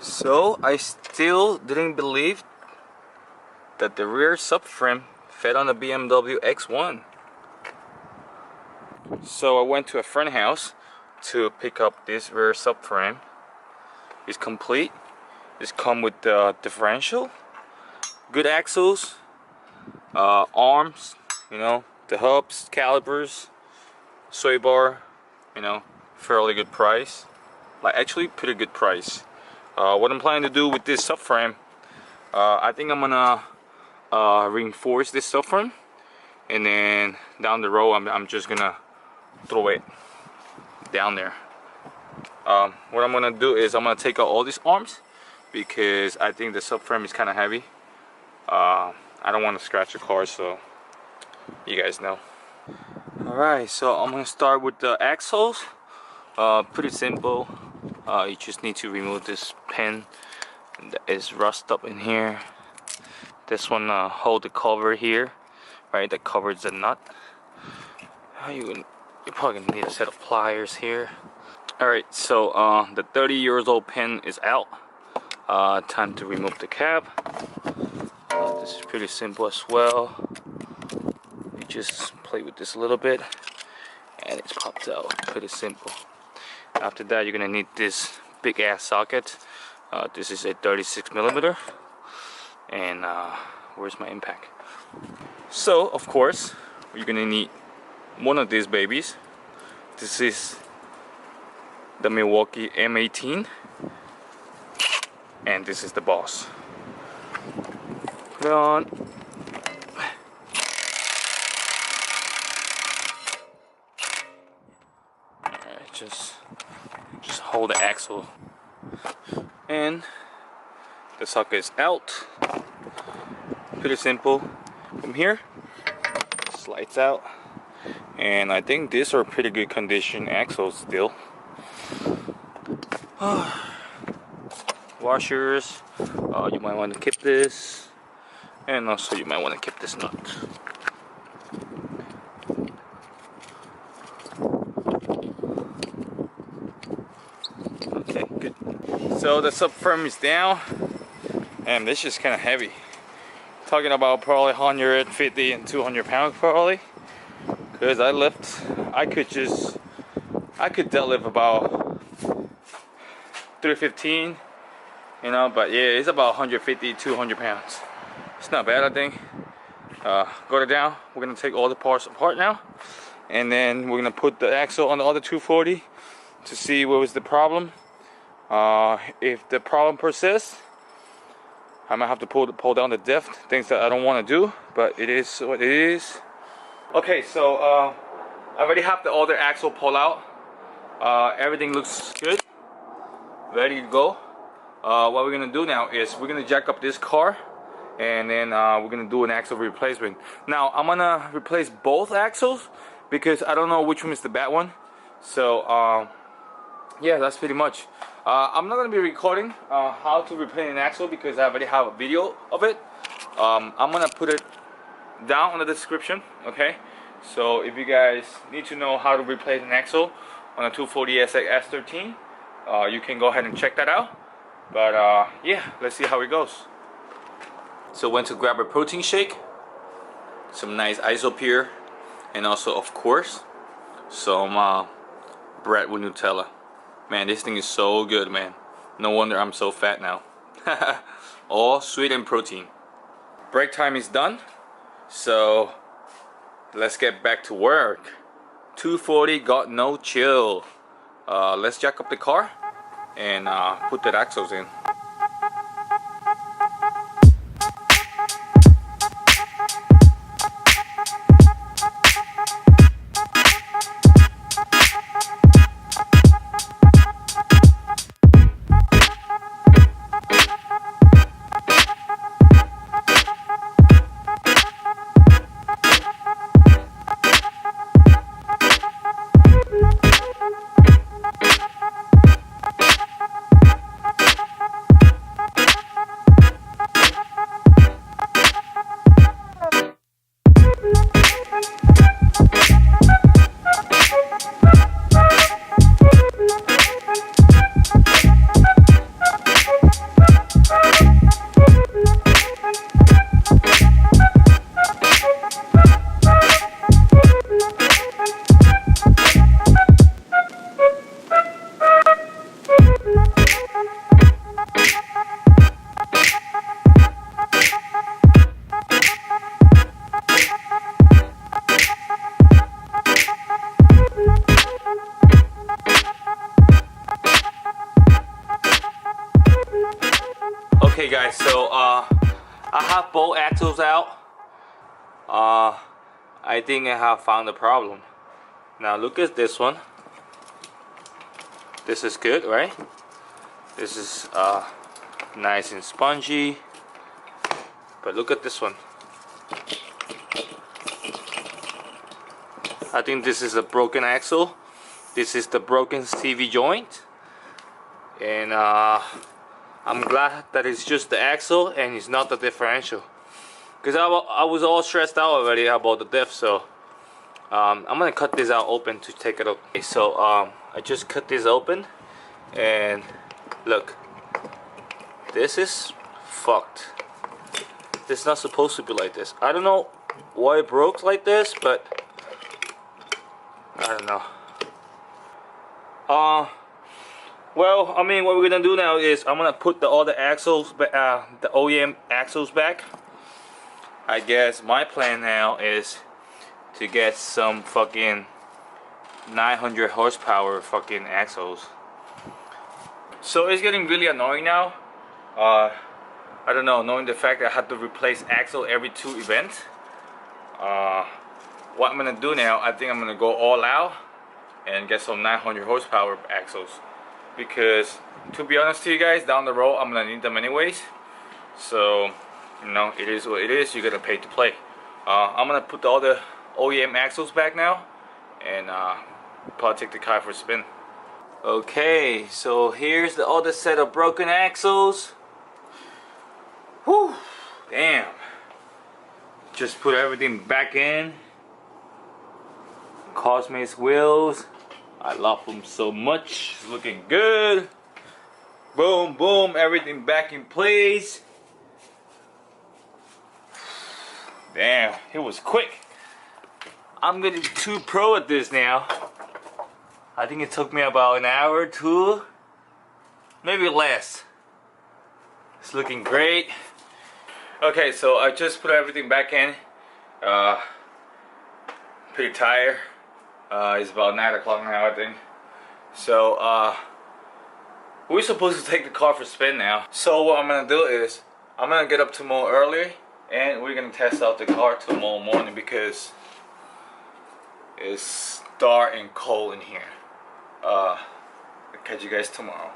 So I still didn't believe that the rear subframe fit on the BMW X1. So I went to a friend house to pick up this rear subframe. It's complete. It's come with the differential, good axles, arms, you know, the hubs, calipers, sway bar, you know, fairly good price. Like actually pretty good price. What I'm planning to do with this subframe, I think I'm gonna reinforce this subframe, and then down the road I'm just gonna throw it down there. What I'm gonna do is I'm gonna take out all these arms because I think the subframe is kind of heavy. I don't want to scratch the car, so you guys know. Alright, so I'm gonna start with the axles. Pretty simple. You just need to remove this pin that is rust up in here. This one hold the cover here, right? That covers the nut. You're probably gonna need a set of pliers here. Alright, so the 30-year-old pin is out. Time to remove the cap. This is pretty simple as well. You just play with this a little bit and it's popped out. Pretty simple. After that, you're gonna need this big ass socket. This is a 36mm, and where's my impact? So of course you're gonna need one of these babies. This is the Milwaukee M18, and this is the boss. Put it on. Alright, just hold the axle, and the socket is out. Pretty simple. From here, slides out, and I think these are pretty good condition axles still. Washers, you might want to keep this, and also you might want to keep this nut. Okay, good. So the subframe is down, and this is kind of heavy. Talking about probably 150 and 200 pounds probably, because I could deadlift about 315, you know, but yeah, it's about 150, 200 pounds. It's not bad, I think. Got it down. We're gonna take all the parts apart now, and then we're gonna put the axle on the other 240 to see what was the problem. If the problem persists, I might have to pull down the diff, things that I don't want to do, but it is what it is. Okay, so I already have the other axle pulled out. Everything looks good, ready to go. What we're gonna do now is we're gonna jack up this car, and then we're gonna do an axle replacement. Now I'm gonna replace both axles because I don't know which one is the bad one. So yeah, that's pretty much. I'm not gonna be recording how to replace an axle because I already have a video of it. I'm gonna put it down in the description, okay? So if you guys need to know how to replace an axle on a 240 S13, you can go ahead and check that out. But yeah, let's see how it goes. So went to grab a protein shake, some nice isopure, and also of course some bread with Nutella. Man, this thing is so good, man. No wonder I'm so fat now. All sweet and protein. Break time is done, so let's get back to work. 240 got no chill. Let's jack up the car and put the axles in. Okay guys, so I have both axles out. I think I have found the problem. Now look at this one. This is good, right? This is nice and spongy. But look at this one. I think this is a broken axle. This is the broken CV joint. And I'm glad that it's just the axle and it's not the differential. Because I was all stressed out already about the diff, so I'm gonna cut this out open to take it out. Okay, so I just cut this open, and look, this is fucked. This is not supposed to be like this. I don't know why it broke like this, but I don't know. Well, I mean, what we're gonna do now is I'm gonna put all the axles, the OEM axles back. I guess my plan now is to get some fucking 900 horsepower fucking axles. So it's getting really annoying now. I don't know, knowing the fact that I have to replace axle every 2 events. What I'm gonna do now, I think I'm gonna go all out and get some 900 horsepower axles, because to be honest to you guys, down the road I'm gonna need them anyways. So you know, it is what it is. You're gonna pay to play. I'm gonna put all the OEM axles back now, and probably take the car for a spin. Okay, so here's the other set of broken axles. Whew, damn. Just put everything back in. Cosmos wheels. I love them so much. It's looking good. Boom, boom, everything back in place. Damn, it was quick. I'm getting too pro at this now. I think it took me about an hour or 2, maybe less. It's looking great. Okay, so I just put everything back in. Pretty tired. It's about 9 o'clock now, I think. So we're supposed to take the car for a spin now. So what I'm gonna do is I'm gonna get up tomorrow early, and we're gonna test out the car tomorrow morning, because it's dark and cold in here. I'll catch you guys tomorrow.